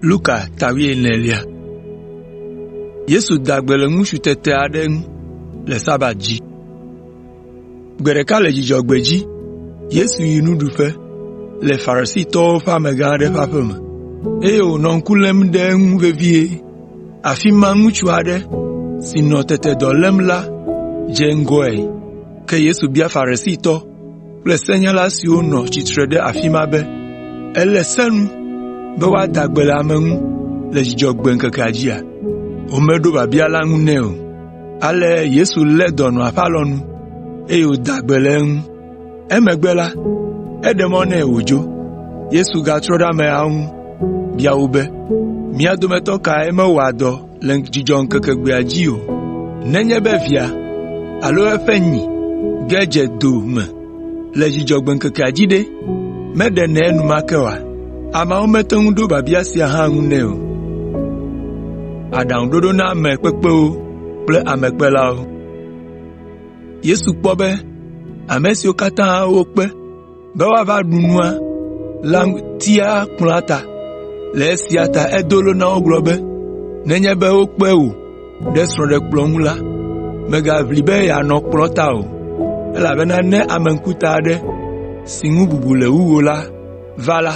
Luka tawi enelia. Yesu dagbele ŋutsu tete aɖe ŋu le sabat dzi. Gbe ɖeka le Dzudzɔgbe dzi, Yesu yi nuɖuƒe le Farisitɔwo ƒe amegã aɖe ƒe aƒe me, eye wònɔ ŋku lém ɖe eŋu vevie. Afi ma ŋutsu aɖe si nɔ tete dɔ lém la dze ŋgɔe, ke Yesu bia Farisitɔ kple senyala siwo nɔ tsitre ɖe afi ma be ele se nu be woada gbe le ame ŋu le Dzudzɔgbe ŋkekea dzia? Womeɖo biabia la ŋu nɛ o. Ale Yesu lé dɔnɔa ƒe alɔnu eye wòda gbe le eŋu. Emegbe la, eɖe mɔ nɛ wòdzo. Yesu gatrɔ ɖe ameawo ŋu bia wo be, mia dometɔ kae mewɔa dɔ le Dzudzɔŋkekegbea dzi o, nenye be via alo eƒe nyi ge dze do me le Dzudzɔgbe ŋkekea dzi ɖe, meɖenɛ enumake oa? Ameawo mete ŋu ɖo biabia sia hã ŋu nɛ o. Aɖaŋuɖoɖo na ame kpekpewo kple amekpelawo. Yesu kpɔ be ame siwo katã wokpe be woava ɖu nua la tia kplɔa ta. Le esia ta edo lo na wo gblɔ be, nenye be wokpe wò ɖe srɔ̃ɖekplɔ̃ ŋu la, mègaʋli be yeanɔ kplɔ̃ ta o, elabena ne ame ŋkuta aɖe si ŋu bubu le wu wò la va la,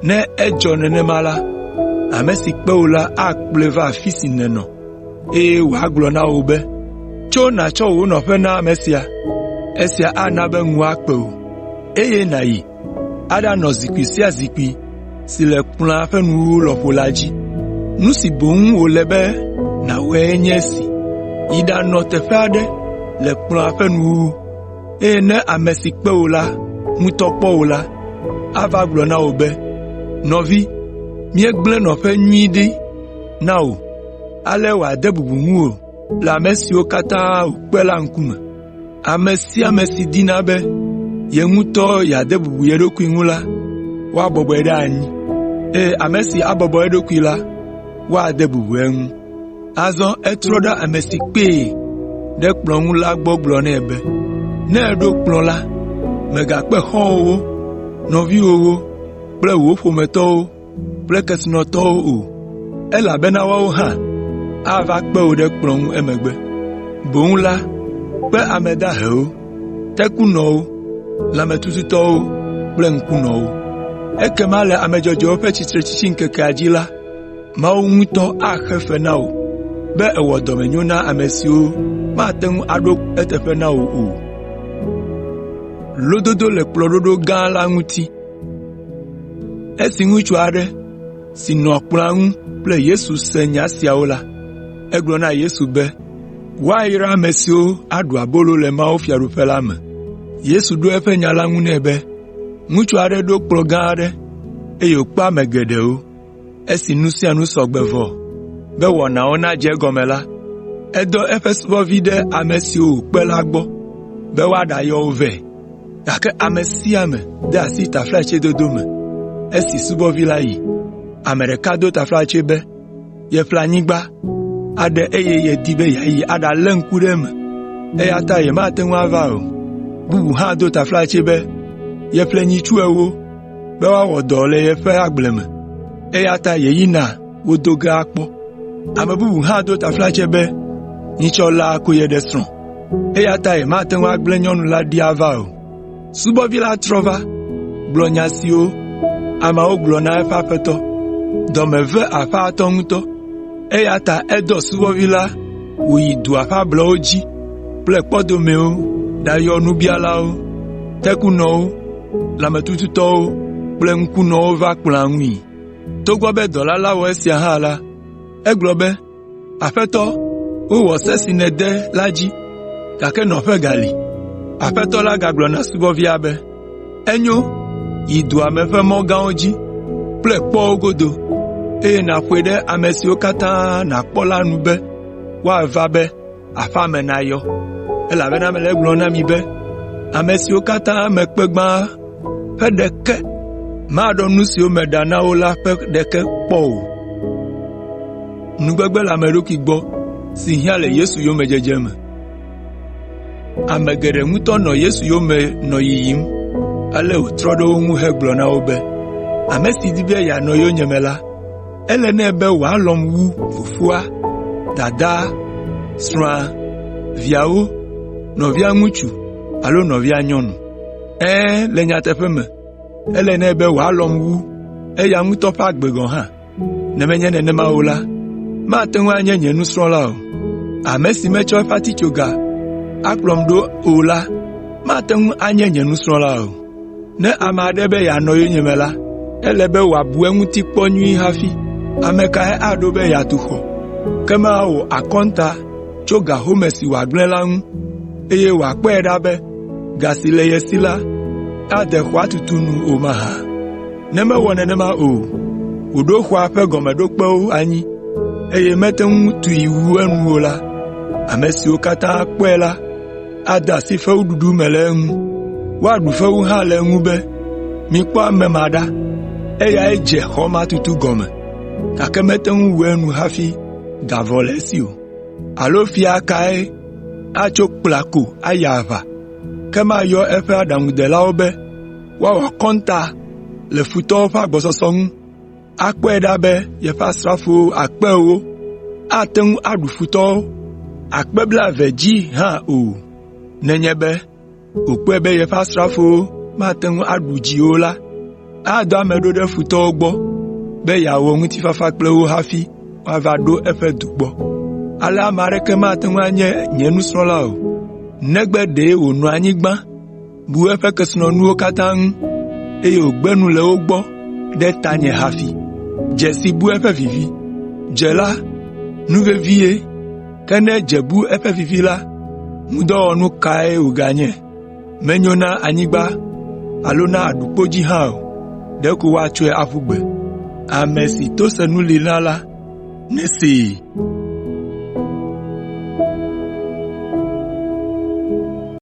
ne edzɔ nenema la, ame si kpe wò la akplɔe va afi si nènɔ, eye wòagblɔ na wò be, tso nàtsɔ wò nɔƒe na ame sia. Esia ana be ŋu akpe wò, eye nàyi aɖanɔ zikpui sia zikpui si le kplɔ̃a ƒe nuwuwu lɔƒo la dzi. Nu si boŋ wòle be nàwɔe nye esi: yi ɖanɔ teƒe aɖe le kplɔ̃a ƒe nuwuwu, eye ne ame si kpe wò la ŋutɔ kpɔ wò la, ava gblɔ na wò be, nɔvi, míegblẽ nɔƒe nyui ɖi na wò, ale wòade bubu ŋuwò le ame siwo katã wòkpe la ŋkume. Ame sia ame si dina be ye ŋutɔ yeade bubu ye ɖokui ŋu la, woabɔbɔe ɖe anyi, eye ame si abɔbɔ eɖokui la, woade bubu eŋu. Azɔ etrɔ ɖe ame si kpee ɖe kplɔ̃ ŋu la gbɔ gblɔ nɛ be, ne èɖo kplɔ̃ la, mègakpe xɔ̃wòwo, nɔviwòwo kple wò ƒometɔwo kple kesinɔtɔwo o, elabena woawo hã ava kpe wò ɖe kplɔ̃ ŋu emegbe. Boŋ la, kpe ame dahewo, tekunɔwo, lãmetututɔwo kple ŋkunɔwo. Ekema le ame dzɔdzɔewo ƒe tsitretsitsi ŋkekea dzi la, Mawu ŋutɔ axe fe na wò be èwɔ dɔmenyo na ame siwo mate ŋu aɖo eteƒe na wò o. Lododo le kplɔ̃ɖoɖo gã la ŋuti. Esi ŋutsu aɖe si nɔ kplɔ̃a ŋu kple Yesu se nya siawo la, egblɔ na Yesu be woayra ame siwo aɖu abolo le mawufiaɖuƒe la me. Yesu ɖo eƒe nya la ŋu nɛ be, ŋutsu aɖe ɖo kplɔ̃ gã aɖe, eye wòkpe ame geɖewo. Esi nu sia nu sɔ gbe vɔ be wɔnawo nadze egɔme la, edɔ eƒe subɔvi ɖe ame siwo wòkpe la gbɔ be woaɖayɔ wo vɛ. Gake ame sia ame de asi taflatsedodo me. Esi subɔvi la yi, ame ɖeka do taflatse be yeƒle anyigba aɖe, eye yedi be yeayi aɖalé ŋku ɖe eme, eya ta yemate ŋu ava o. Bubu hã do taflatse be yeƒle nyitsu ewo be woawɔ dɔ le yeƒe agble me, eya ta yeyina wo do ge akpɔ. Ame bubu hã do taflatse be nyitsɔ la ko ye ɖe srɔ̃, eya ta yemate ŋu agblẽ nyɔnu la ɖi ava o. Subɔvi la trɔ va gblɔ nya siwo ameawo gblɔ na eƒe aƒetɔ. Dɔ me ve aƒetɔ ŋutɔ, eya ta edɔ subɔvi la wòyi dua ƒe ablɔwo dzi kple kpɔdomewo ɖayɔ nubialawo, tekunɔwo, lãmetututɔwo kple ŋkunɔwo va kplɔ̃a ŋui. Togbɔ be dɔla la wɔ esia hã la, egblɔ be, Aƒetɔ, wowɔ se si nède la dzi, gake nɔƒe gali. Aƒetɔ la gagblɔ na subɔvia be, enyo, yi dua me ƒe mɔ gãwo dzi kple kpɔwo godo, eye nàƒoe ɖe ame siwo katã nàkpɔ la nu be woava be aƒea me nayɔ, elabena mele gblɔ na mi be ame siwo katã mekpe gbã ƒe ɖeke maɖɔ nu siwo meɖa na wo la ƒe ɖeke kpɔ o. Nugbegbe le ame ɖokui gbɔ si hiã le Yesu yome dzedze me. Ame geɖe ŋutɔ nɔ Yesu yome nɔ yiyim, ale wòtrɔ ɖe wo ŋu hegblɔ na wo be, ame si di be yeanɔ yonyeme la, ele nɛ be wòalɔm wu fofoa, dadaa, srɔ̃a, viawo, nɔvia ŋutsu alo nɔvia nyɔnu. Le nyateƒe me, ele nɛ be wòalɔm wu eya ŋutɔ ƒe agbe gɔ̃ hã. Ne menye nenema o la, mate ŋu anye nye nusrɔ̃la o. Ame si metsɔ eƒe atitsoga akplɔm ɖo o la, mate ŋu anye nye nusrɔ̃la o. Ne ame aɖe be yeanɔ yonyeme la, ele be wòabu eŋuti kpɔ nyuie hafi. Ame kae aɖo be yeatu xɔ? Ke mawɔ akɔnta tso ga home si wòagblẽ la ŋu, eye wòakpɔe ɖa be ga si le ye si la ade xɔa tutu nu o mahã? Ne mewɔ nenema o, wòɖo xɔa ƒe gɔmeɖokpewo anyi, eye mete ŋu tui wu enu o la, ame siwo katã kpɔe la ade asi fewuɖuɖu me le eŋu. Woaɖu fewu hã le eŋu be, mikpɔ ame ma ɖa, eyae dze xɔ ma tutu gɔme, gake mete ŋu wu enu hafi gavɔ le esi o. Alo fia kae atso kpla ko ayi aʋa, ke mayɔ eƒe aɖaŋudelawo be woawɔ akɔnta le futɔwo ƒe agbɔsɔsɔ ŋu, akpɔe ɖa be yeƒe asrafowo 10,000 ate ŋu aɖu futɔwo 20,000 dzi hã o. Nenye be wòkpɔe be yeƒe asrafowo mate ŋu aɖu dzi o la, adɔ ame ɖo ɖe futɔwo gbɔ be yeawɔ ŋutifafa kple wo hafi woava ɖo eƒe du gbɔ. Ale ame aɖeke mate ŋu anye nye nusrɔ̃la o, negbe ɖe wònɔ anyigba, bu eƒe kesinɔnuwo katã ŋu, eye wògbe nu le wo gbɔ ɖe tanye hafi. Dze si bu eƒe vivi, dze la, nu vevie, ke ne dze bu eƒe vivi la, ŋudɔwɔnu kae wòganye? Menyo na anyigba alo na aɖukpo dzi hã o, ɖeko woatsɔe aƒu gbe. Ame si to se nu li na la, nesee.